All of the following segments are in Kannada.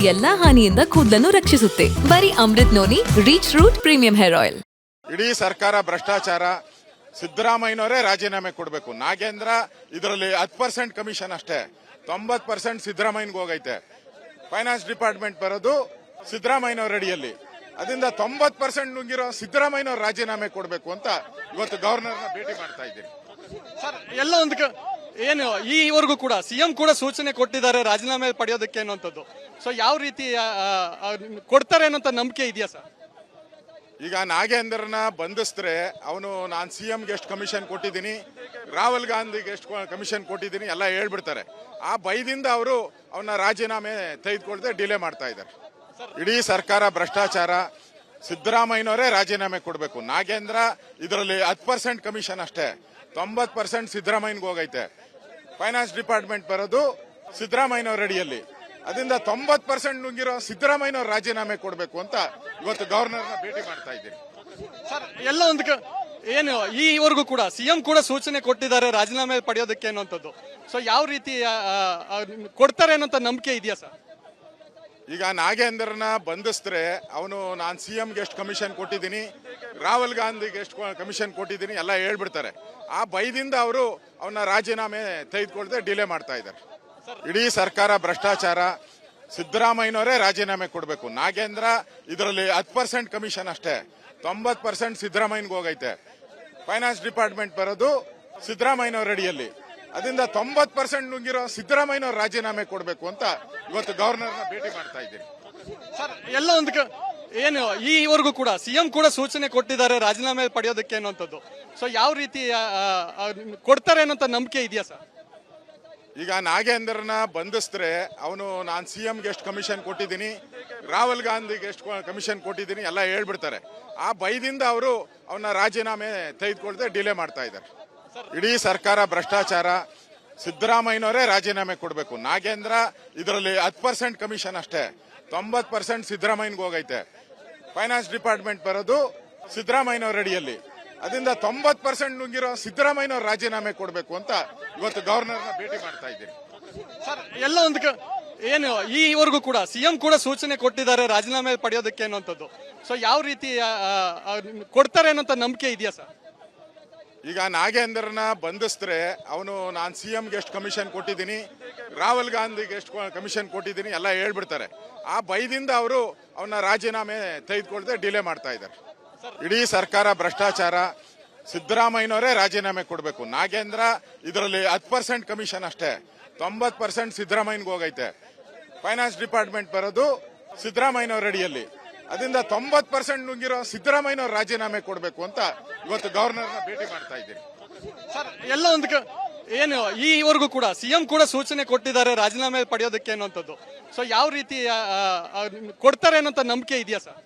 ಎಲ್ಲಾ ಹಾನಿಯಿಂದ ಕೂದಲನ್ನು ರಕ್ಷಿಸುತ್ತೆ. ಬರೀ Amrit noni reach root premium hair oil. ಇಡೀ ಸರ್ಕಾರ ಭ್ರಷ್ಟಾಚಾರ. ಸಿದ್ದರಾಮಯ್ಯನವರೇ ರಾಜೀನಾಮೆ ಕೊಡಬೇಕು. ನಾಗೇಂದ್ರ ಇದರಲ್ಲಿ 10% ಕಮಿಷನ್ ಅಷ್ಟೇ, 90% ಸಿದ್ದರಾಮಯ್ಯನಿಗೆ ಹೋಗೈತೆ. ಫೈನಾನ್ಸ್ ಡಿಪಾರ್ಟ್ಮೆಂಟ್ ಬರೋದು ಸಿದ್ದರಾಮಯ್ಯನವರ ಅಡಿಯಲ್ಲಿ. ಅದರಿಂದ 90% ನುಂಗಿರೋ ಸಿದ್ದರಾಮಯ್ಯನವರು ರಾಜೀನಾಮೆ ಕೊಡಬೇಕು ಅಂತ ಇವತ್ತು ಗವರ್ನರ್ನ ಭೇಟಿ ಮಾಡ್ತಾ ಇದ್ದೀನಿ. ಸರ್, ಎಲ್ಲ ಒಂದು ಏನು ಈವರೆಗೂ ಕೂಡ ಸಿಎಂ ಕೂಡ ಸೂಚನೆ ಕೊಟ್ಟಿದ್ದಾರೆ ರಾಜೀನಾಮೆ ಪಡೆಯೋದಕ್ಕೆ ಅನ್ನುವಂಥದ್ದು. ಸೊ ಯಾವ ರೀತಿ ಕೊಡ್ತಾರೆ ಅನ್ನೋಂಥ ನಂಬಿಕೆ ಇದೆಯಾ ಸರ್? ಈಗ ನಾಗೇಂದ್ರನ ಬಂಧಿಸಿದ್ರೆ ಅವನು ನಾನು ಸಿಎಂಗೆ ಎಷ್ಟು ಕಮಿಷನ್ ಕೊಟ್ಟಿದ್ದೀನಿ, ರಾಹುಲ್ ಗಾಂಧಿಗೆ ಎಷ್ಟು ಕಮಿಷನ್ ಕೊಟ್ಟಿದ್ದೀನಿ ಎಲ್ಲ ಹೇಳ್ಬಿಡ್ತಾರೆ. ಆ ಭಯದಿಂದ ಅವರು ಅವನ್ನ ರಾಜೀನಾಮೆ ತೆಗೆದುಕೊಳ್ಳದೆ ಡಿಲೇ ಮಾಡ್ತಾ ಇದ್ದಾರೆ. ಇಡೀ ಸರ್ಕಾರ ಭ್ರಷ್ಟಾಚಾರ. ಸಿದ್ದರಾಮಯ್ಯನವರೇ ರಾಜೀನಾಮೆ ಕೊಡಬೇಕು. ನಾಗೇಂದ್ರ ಇದರಲ್ಲಿ 10% ಕಮಿಷನ್ ಅಷ್ಟೇ, 90% ಸಿದ್ದರಾಮಯ್ಯನಿಗೆ ಹೋಗೈತೆ. ಫೈನಾನ್ಸ್ ಡಿಪಾರ್ಟ್ಮೆಂಟ್ ಬರೋದು ಸಿದ್ದರಾಮಯ್ಯನವರ ಅಡಿಯಲ್ಲಿ. ಅದರಿಂದ 90% ನುಂಗಿರೋ ಸಿದ್ದರಾಮಯ್ಯನವರು ರಾಜೀನಾಮೆ ಕೊಡಬೇಕು ಅಂತ ಇವತ್ತು ಗವರ್ನರ್ನ ಭೇಟಿ ಮಾಡ್ತಾ ಇದ್ದೀನಿ. ಸರ್, ಎಲ್ಲ ಒಂದು ಏನು ಈವರೆಗೂ ಕೂಡ ಸಿಎಂ ಕೂಡ ಸೂಚನೆ ಕೊಟ್ಟಿದ್ದಾರೆ ರಾಜೀನಾಮೆ ಪಡೆಯೋದಕ್ಕೆ ಅನ್ನುವಂಥದ್ದು. ಸೊ ಯಾವ ರೀತಿ ಕೊಡ್ತಾರೆ ಅನ್ನೋಂಥ ನಂಬಿಕೆ ಇದೆಯಾ ಸರ್? ಈಗ ನಾಗೇಂದ್ರನ ಬಂಧಿಸಿದ್ರೆ ಅವನು ನಾನು ಸಿಎಂಗೆ ಎಷ್ಟು ಕಮಿಷನ್ ಕೊಟ್ಟಿದ್ದೀನಿ, ರಾಹುಲ್ ಗಾಂಧಿಗೆ ಎಷ್ಟು ಕಮಿಷನ್ ಕೊಟ್ಟಿದ್ದೀನಿ ಎಲ್ಲ ಹೇಳ್ಬಿಡ್ತಾರೆ. ಆ ಭಯದಿಂದ ಅವರು ಅವನ್ನ ರಾಜೀನಾಮೆ ತೆಗೆದುಕೊಳ್ಳದೆ ಡಿಲೇ ಮಾಡ್ತಾ ಇದ್ದಾರೆ. ಇಡೀ ಸರ್ಕಾರ ಭ್ರಷ್ಟಾಚಾರ. ಸಿದ್ದರಾಮಯ್ಯನವರೇ ರಾಜೀನಾಮೆ ಕೊಡಬೇಕು. ನಾಗೇಂದ್ರ ಇದರಲ್ಲಿ 10% ಕಮಿಷನ್ ಅಷ್ಟೇ, 90% ಸಿದ್ದರಾಮಯ್ಯನಿಗೆ ಹೋಗೈತೆ. ಫೈನಾನ್ಸ್ ಡಿಪಾರ್ಟ್ಮೆಂಟ್ ಬರೋದು ಸಿದ್ದರಾಮಯ್ಯನವರ ಅಡಿಯಲ್ಲಿ. ಅದರಿಂದ 90% ನುಂಗಿರೋ ಸಿದ್ದರಾಮಯ್ಯನವರು ರಾಜೀನಾಮೆ ಕೊಡಬೇಕು ಅಂತ ಇವತ್ತು ಗವರ್ನರ್ನ ಭೇಟಿ ಮಾಡ್ತಾ ಇದ್ದೀನಿ. ಸರ್, ಎಲ್ಲ ಒಂದು ಏನು ಈವರೆಗೂ ಕೂಡ ಸಿಎಂ ಕೂಡ ಸೂಚನೆ ಕೊಟ್ಟಿದ್ದಾರೆ ರಾಜೀನಾಮೆ ಪಡೆಯೋದಕ್ಕೆ ಅನ್ನುವಂಥದ್ದು. ಸೊ ಯಾವ ರೀತಿ ಕೊಡ್ತಾರೆ ಅನ್ನೋಂಥ ನಂಬಿಕೆ ಇದೆಯಾ ಸರ್? ಈಗ ನಾಗೇಂದ್ರನ ಬಂಧಿಸಿದ್ರೆ ಅವನು ನಾನು ಸಿಎಂಗೆ ಎಷ್ಟು ಕಮಿಷನ್ ಕೊಟ್ಟಿದ್ದೀನಿ, ರಾಹುಲ್ ಗಾಂಧಿಗೆ ಎಷ್ಟು ಕಮಿಷನ್ ಕೊಟ್ಟಿದ್ದೀನಿ ಎಲ್ಲ ಹೇಳ್ಬಿಡ್ತಾರೆ. ಆ ಭಯದಿಂದ ಅವರು ಅವನ್ನ ರಾಜೀನಾಮೆ ತೆಗೆದುಕೊಳ್ಳದೆ ಡಿಲೇ ಮಾಡ್ತಾ ಇದ್ದಾರೆ. ಇಡೀ ಸರ್ಕಾರ ಭ್ರಷ್ಟಾಚಾರ. ಸಿದ್ದರಾಮಯ್ಯನವರೇ ರಾಜೀನಾಮೆ ಕೊಡಬೇಕು. ನಾಗೇಂದ್ರ ಇದರಲ್ಲಿ 10% ಕಮಿಷನ್ ಅಷ್ಟೇ, 90% ಸಿದ್ದರಾಮಯ್ಯನಿಗೆ ಹೋಗೈತೆ. ಫೈನಾನ್ಸ್ ಡಿಪಾರ್ಟ್ಮೆಂಟ್ ಬರೋದು ಸಿದ್ದರಾಮಯ್ಯನವರ ಅಡಿಯಲ್ಲಿ. ಅದರಿಂದ 90% ನುಂಗಿರೋ ಸಿದ್ದರಾಮಯ್ಯನವರು ರಾಜೀನಾಮೆ ಕೊಡಬೇಕು ಅಂತ ಇವತ್ತು ಗವರ್ನರ್ನ ಭೇಟಿ ಮಾಡ್ತಾ ಇದ್ದೀನಿ. ಸರ್, ಎಲ್ಲ ಒಂದು ಏನು ಈವರೆಗೂ ಕೂಡ ಸಿಎಂ ಕೂಡ ಸೂಚನೆ ಕೊಟ್ಟಿದ್ದಾರೆ ರಾಜೀನಾಮೆ ಪಡೆಯೋದಕ್ಕೆ ಅನ್ನುವಂಥದ್ದು. ಸೊ ಯಾವ ರೀತಿ ಕೊಡ್ತಾರೆ ಅನ್ನೋಂಥ ನಂಬಿಕೆ ಇದೆಯಾ ಸರ್? ಈಗ ನಾಗೇಂದ್ರನ ಬಂಧಿಸಿದ್ರೆ ಅವನು ನಾನು ಸಿಎಂಗೆ ಎಷ್ಟು ಕಮಿಷನ್ ಕೊಟ್ಟಿದ್ದೀನಿ, ರಾಹುಲ್ ಗಾಂಧಿಗೆ ಎಷ್ಟು ಕಮಿಷನ್ ಕೊಟ್ಟಿದ್ದೀನಿ ಎಲ್ಲ ಹೇಳ್ಬಿಡ್ತಾರೆ. ಆ ಭಯದಿಂದ ಅವರು ಅವನ್ನ ರಾಜೀನಾಮೆ ತೆಗೆದುಕೊಳ್ಳದೆ ಡಿಲೇ ಮಾಡ್ತಾ ಇದ್ದಾರೆ. ಇಡೀ ಸರ್ಕಾರ ಭ್ರಷ್ಟಾಚಾರ. ಸಿದ್ದರಾಮಯ್ಯನವರೇ ರಾಜೀನಾಮೆ ಕೊಡಬೇಕು. ನಾಗೇಂದ್ರ ಇದರಲ್ಲಿ 10% ಕಮಿಷನ್ ಅಷ್ಟೇ, 90% ಸಿದ್ದರಾಮಯ್ಯನಿಗೆ ಹೋಗೈತೆ. ಫೈನಾನ್ಸ್ ಡಿಪಾರ್ಟ್ಮೆಂಟ್ ಬರೋದು ಸಿದ್ದರಾಮಯ್ಯನವರ ಅಡಿಯಲ್ಲಿ. ಅದರಿಂದ 90% ನುಂಗಿರೋ ಸಿದ್ದರಾಮಯ್ಯನವರು ರಾಜೀನಾಮೆ ಕೊಡಬೇಕು ಅಂತ ಇವತ್ತು ಗವರ್ನರ್ನ ಭೇಟಿ ಮಾಡ್ತಾ ಇದ್ದೀನಿ. ಸರ್, ಎಲ್ಲ ಒಂದು ಏನು ಈವರೆಗೂ ಕೂಡ ಸಿಎಂ ಕೂಡ ಸೂಚನೆ ಕೊಟ್ಟಿದ್ದಾರೆ ರಾಜೀನಾಮೆ ಪಡೆಯೋದಕ್ಕೆ ಅನ್ನುವಂಥದ್ದು. ಸೊ ಯಾವ ರೀತಿ ಕೊಡ್ತಾರೆ ಅನ್ನೋಂಥ ನಂಬಿಕೆ ಇದೆಯಾ ಸರ್?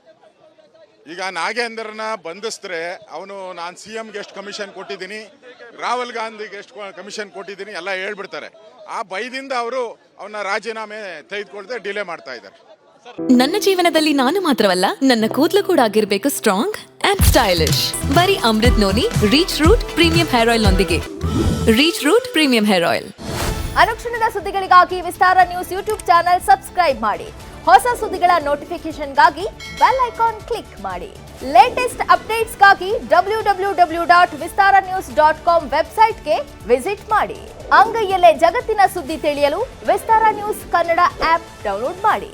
ಈಗ ನಾಗೇಂದ್ರನ ಬಂಧಿಸಿದ್ರೆ ಅವನು ನಾನು ಸಿಎಂಗೆ ಎಷ್ಟು ಕಮಿಷನ್ ಕೊಟ್ಟಿದ್ದೀನಿ, ರಾಹುಲ್ ಗಾಂಧಿಗೆ ಎಷ್ಟು ಕಮಿಷನ್ ಕೊಟ್ಟಿದ್ದೀನಿ ಎಲ್ಲ ಹೇಳ್ಬಿಡ್ತಾರೆ. ಆ ಭಯದಿಂದ ಅವರು ಅವನ್ನ ರಾಜೀನಾಮೆ ತೆಗೆದುಕೊಳ್ಳದೆ ಡಿಲೇ ಮಾಡ್ತಾ ಇದ್ದಾರೆ. ನನ್ನ ಜೀವನದಲ್ಲಿ ನಾನು ಮಾತ್ರವಲ್ಲ, ನನ್ನ ಕೂದಲು ಕೂಡ ಆಗಿರ್ಬೇಕು ಸ್ಟ್ರಾಂಗ್ ಅಂಡ್ ಸ್ಟೈಲಿಶ್. ಬರೀ Amrit noni reach root premium hair oil ನೊಂದಿಗೆ. Reach root premium hair oil. ಅನುಕ್ಷಣದ ಸುದ್ದಿಗಳಿಗಾಗಿ Vistara news YouTube channel subscribe ಮಾಡಿ. ಹೊಸ ಸುದ್ದಿಗಳ ನೋಟಿಫಿಕೇಶನ್ಗಾಗಿ ಬೆಲ್ ಐಕಾನ್ ಕ್ಲಿಕ್ ಮಾಡಿ. ಲೇಟೆಸ್ಟ್ ಅಪ್ಡೇಟ್ಸ್ಗಾಗಿ www.vistaranews.com ವೆಬ್ಸೈಟ್ಗೆ ವಿಸಿಟ್ ಮಾಡಿ. ಅಂಗೈಯಲ್ಲೇ ಜಗತ್ತಿನ ಸುದ್ದಿ ತಿಳಿಯಲು Vistara news Kannada app download ಮಾಡಿ.